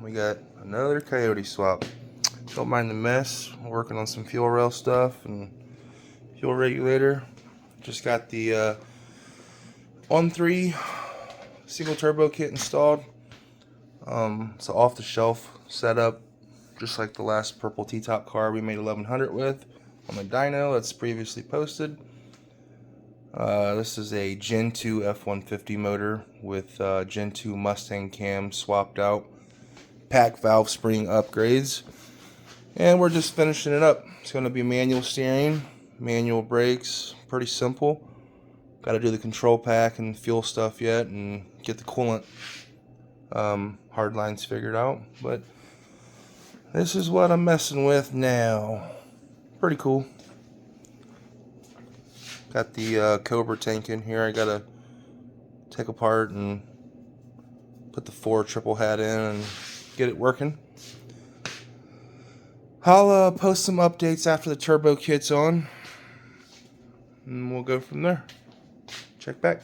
we got another Coyote swap. Don't mind the mess. We're working on some fuel rail stuff and fuel regulator. Just got the On3 single turbo kit installed. It's an off-the-shelf setup, just like the last purple T-top car we made 1100 with on the dyno that's previously posted. This is a Gen 2 F-150 motor with Gen 2 Mustang cam swapped out, pack valve spring upgrades, and we're just finishing it up. It's going to be manual steering, manual brakes, pretty simple. Got to do the control pack and fuel stuff yet and get the coolant hard lines figured out, but this is what I'm messing with now. Pretty cool. Got the Cobra tank in here. I gotta take apart and put the 4 triple hat in and get it working. I'll post some updates after the turbo kit's on, and we'll go from there. Check back.